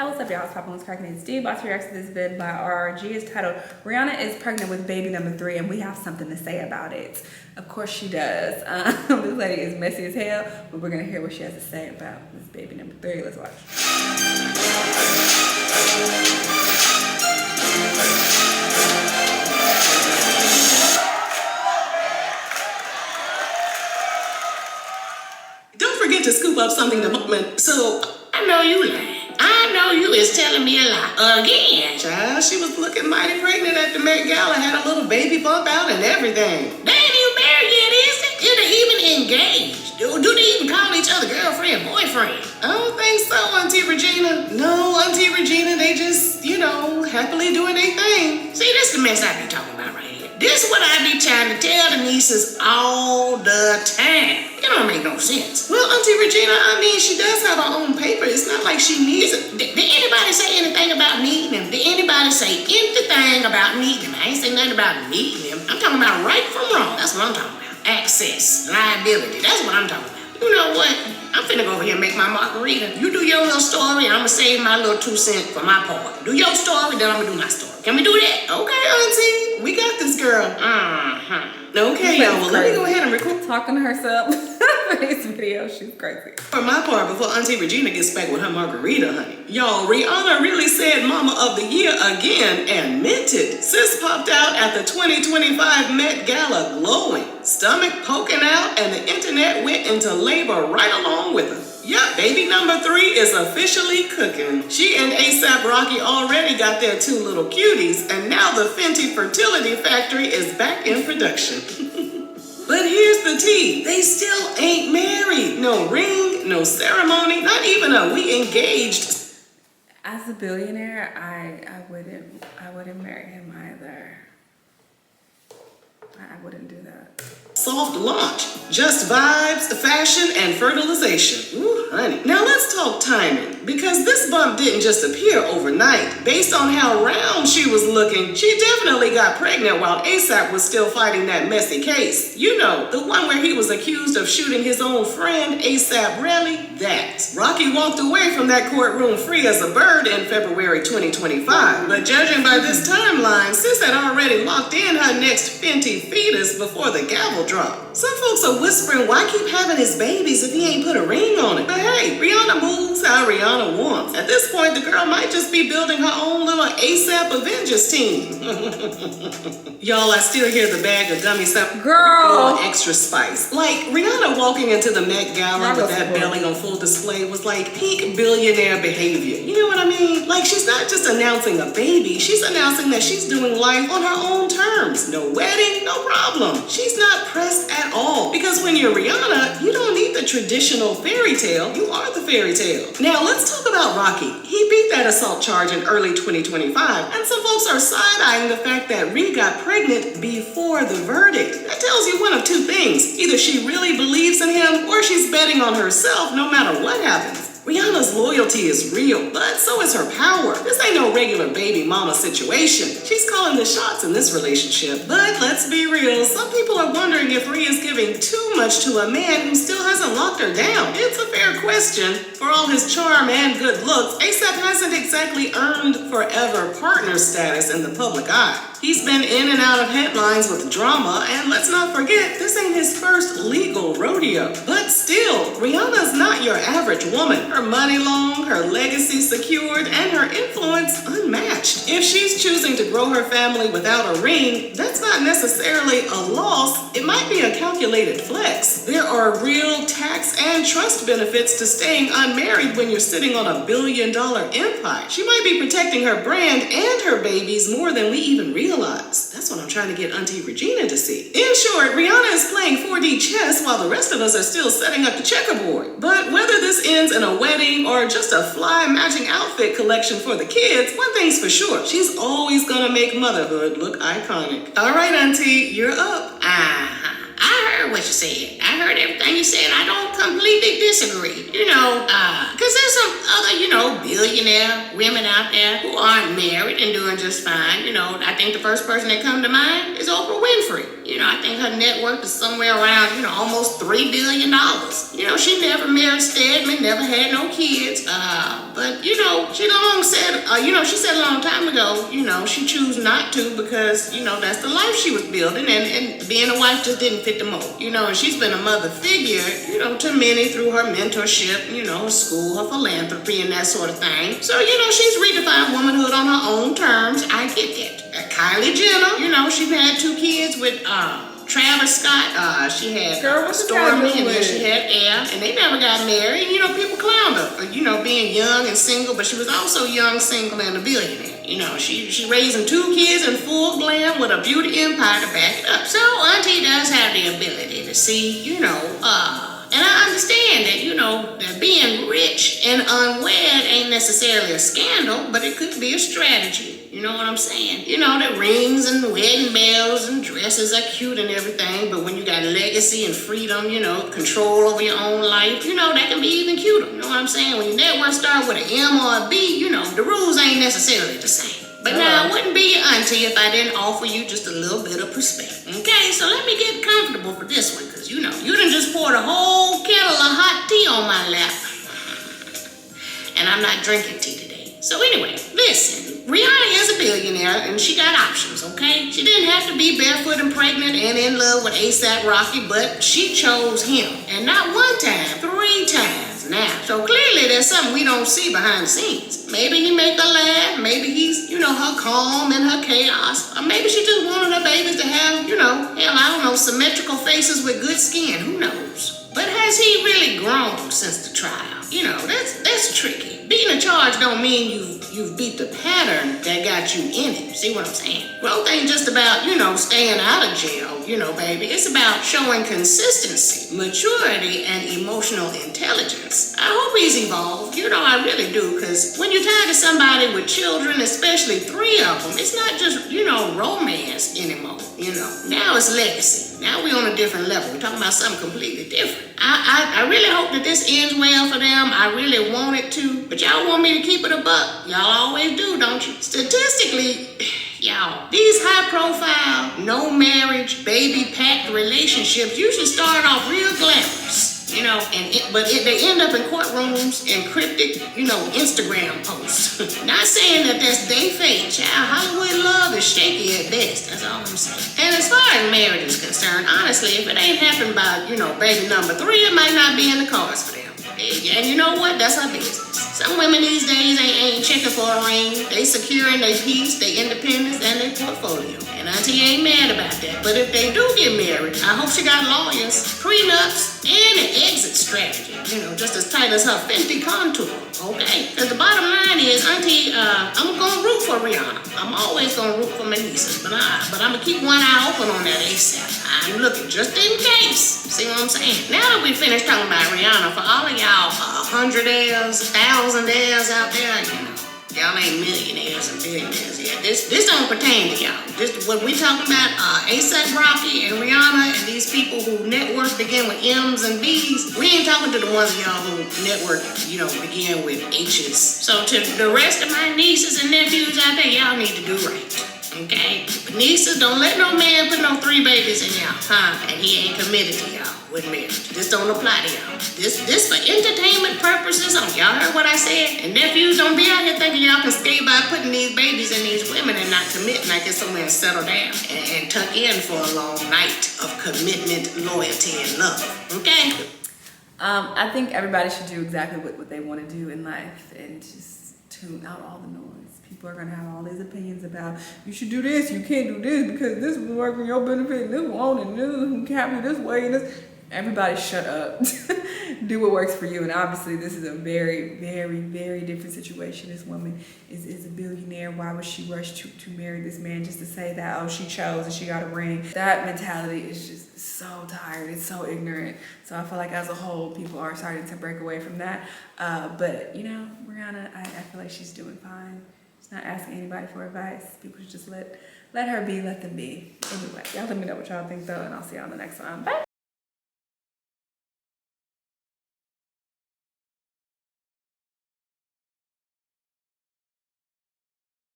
What's up, y'all? It's Papa What's Cracking. It's D. About to react to this vid by RRG. It's titled Rihanna is pregnant with baby number 3, and we have something to say about it. Of course she does. This lady is messy as hell, but we're gonna hear what she has to say about this baby number 3. Let's watch. Don't forget to scoop up something the moment. So I know you lying. I know you is telling me a lie again. child, she was looking mighty pregnant at the Met Gala, had a little baby bump out and everything. They ain't even married yet, is they? Is they even engaged? Do they even call each other girlfriend, boyfriend? I don't think so, Auntie Regina. No, Auntie Regina, they just, happily doing their thing. See, this the mess I be talking about right here. This is what I be trying to tell the nieces all the time. It don't make no sense. Well, Auntie Regina, she does have her own paper. It's not like she needs it. Did anybody say anything about needing him? Did anybody say anything about needing him? I ain't saying nothing about needing him. I'm talking about right from wrong. That's what I'm talking about. Access, liability. That's what I'm talking about. You know what? I'm finna go over here and make my margarita. You do your little story, and I'm gonna save my little 2 cents for my part. Do your story, then I'm gonna do my story. Can we do that? Okay, Auntie. We got this, girl. Okay, y'all. Well, let me go ahead and record. Talking to herself for this video. She's crazy. For my part, before Auntie Regina gets back with her margarita, honey. Y'all, Rihanna really said Mama of the Year again and meant it. Sis popped out at the 2025 Met Gala glowing, stomach poking out, and the internet went into labor right along with her. Yup, baby number 3 is officially cooking. She and A$AP Rocky already got their 2 little cuties, and now the Fenty Fertility Factory is back in production. But here's the tea. They still ain't married. No ring, no ceremony, not even a we engaged. As a billionaire, I wouldn't marry him either. I wouldn't do that. Soft launch. Just vibes, fashion, and fertilization. Ooh, honey. Now let's talk timing, because this bump didn't just appear overnight. Based on how round she was looking, she definitely got pregnant while A$AP was still fighting that messy case. You know, the one where he was accused of shooting his own friend, A$AP Rally. That. Rocky walked away from that courtroom free as a bird in February 2025. But judging by this timeline, sis had already locked in her next Fenty fetus before the gavel dropped. Some folks are whispering, why keep having his babies if he ain't put a ring on it? But hey, Rihanna moves how Rihanna wants. At this point, the girl might just be building her own little A$AP Avengers team. Y'all, I still hear the bag of gummy stuff. Girl! Extra spice. Like, Rihanna walking into the Met Gala with that belly on full display was like peak billionaire behavior. You know what I mean? Like, she's not just announcing a baby, she's announcing that she's doing life on her own terms. No wedding, no problem. She's not pressed at all. Because when you're Rihanna, you don't need the traditional fairy tale. You are the fairy tale. Now, let's talk about Rocky. He beat that assault charge in early 2025, and some folks are side-eyeing the fact that Ree got pregnant before the verdict. That tells you one of 2 things. Either she really believes in him, or she's betting on herself no matter what happens. Rihanna's loyalty is real, but so is her power. This ain't no regular baby mama situation. She's calling the shots in this relationship. But let's be real, some people are wondering if Rhea is giving too much to a man who still hasn't locked her down. It's a fair question. For all his charm and good looks, A$AP hasn't exactly earned forever partner status in the public eye. He's been in and out of headlines with drama, and let's not forget, this ain't his first legal rodeo. But still, Rihanna's not your average woman. Her money long, her legacy secured, and her influence unmatched. If she's choosing to grow her family without a ring, that's not necessarily a loss. It might be a calculated flex. There are real tax and trust benefits to staying unmarried when you're sitting on $1 billion empire. She might be protecting her brand and her babies more than we even realize. That's what I'm trying to get Auntie Regina to see. In short, Rihanna is playing 4D chess while the rest of us are still setting up the checkerboard. But whether this ends in a wedding or just a fly matching outfit collection for the kids, one thing's for sure, she's always gonna make motherhood look iconic. All right, Auntie, you're up. I heard what you said. I heard everything you said. I don't completely disagree. Because there's some other, billionaire women out there who aren't married and doing just fine. I think the first person that comes to mind is Oprah Winfrey. I think her net worth is somewhere around, almost $3 billion. She never married Stedman, never had no kids. But she said a long time ago, she chose not to because, that's the life she was building, and being a wife just didn't fit the mold. And she's been a mother figure, to many through her mentorship, her school, her philanthropy, and that sort of thing. So, she's redefined womanhood on her own terms. I get that. Kylie Jenner, she had 2 kids with Travis Scott. She had Stormy, and then she had Air, and they never got married. People clowned her for, being young and single, but she was also young, single, and a billionaire. She raising 2 kids in full glam with a beauty empire to back it up. So Auntie does have the ability to see, and I understand that, that being rich and unwed ain't necessarily a scandal, but it could be a strategy. You know what I'm saying? The rings and wedding bells and dresses are cute and everything, but when you got legacy and freedom, control over your own life, that can be even cuter. You know what I'm saying? When your net worth start with an M or a B, the rules ain't necessarily the same. But now, I wouldn't be your auntie if I didn't offer you just a little bit of perspective. Okay, so let me get comfortable for this one, because, you done just poured a whole kettle of hot tea on my lap. And I'm not drinking tea today. So anyway, listen, Rihanna is a billionaire, and she got options, okay? She didn't have to be barefoot and pregnant and in love with A$AP Rocky, but she chose him. And not 1 time, 3 times now. So clearly there's something we don't see behind the scenes. Maybe he make her laugh, maybe he's, her calm and her chaos. Or maybe she just wanted her babies to have, symmetrical faces with good skin. Who knows? But has he really grown since the trial? That's tricky. Being a charge don't mean you've beat the pattern that got you in it. See what I'm saying? Growth ain't just about, staying out of jail, baby. It's about showing consistency, maturity, and emotional intelligence. I hope he's evolved. I really do, because when you're tied to somebody with children, especially 3 of them, it's not just, romance anymore. Now it's legacy. Now we're on a different level. We're talking about something completely different. I really hope that this ends well for them. I really want it to. But y'all want me to keep it a buck. Y'all always do, don't you? Statistically, y'all, these high-profile, no marriage, baby-packed relationships usually start off real glamorous. But they end up in courtrooms and cryptic, Instagram posts. Not saying that that's they fake, child. Hollywood love is shaky at best. That's all I'm saying. And as far as marriage is concerned, honestly, if it ain't happened by, baby number 3, it might not be in the cards for them. And you know what? That's our business. Some women these days ain't checking for a ring. They securing their peace, their independence, and their portfolio. And Auntie ain't mad about that. But if they do get married, I hope she got lawyers, prenups, and an exit strategy. Just as tight as her Fenty contour. Okay? Because the bottom line is, Auntie, I'm gonna root for Rihanna. I'm always gonna root for my nieces. But I'm gonna keep one eye open on that A$AP. I'm looking just in case. See what I'm saying? Now that we finished talking about Rihanna, for all of y'all 100-airs, 1,000-airs out there, y'all ain't millionaires and billionaires yet. This don't pertain to y'all. This what we talking about, A$AP Rocky and Rihanna and these people who net worth begin with M's and B's. We ain't talking to the ones of y'all who net worth, begin with H's. So to the rest of my nieces and nephews out there, y'all need to do right. Okay? Nieces, don't let no man put no 3 babies in y'all, and he ain't committed to y'all with marriage. This don't apply to y'all. This for entertainment purposes. Y'all heard what I said? And nephews, don't be out here thinking y'all can stay by putting these babies in these women and not commit and not get somewhere and settle down and tuck in for a long night of commitment, loyalty, and love. Okay? I think everybody should do exactly what they want to do in life and just tune out all the noise. People are going to have all these opinions about, you should do this, you can't do this because this will work for your benefit, and this won't, and this will cap you this way, and this. Everybody shut up. Do what works for you. And obviously this is a very, very, very different situation. This woman is a billionaire. Why would she rush to marry this man just to say that, oh, she chose and she got a ring? That mentality is just so tired. It's so ignorant. So I feel like as a whole, people are starting to break away from that. But Rihanna, I feel like she's doing fine. She's not asking anybody for advice. People should just let her be, let them be. Anyway, y'all let me know what y'all think though, and I'll see y'all on the next one. Bye.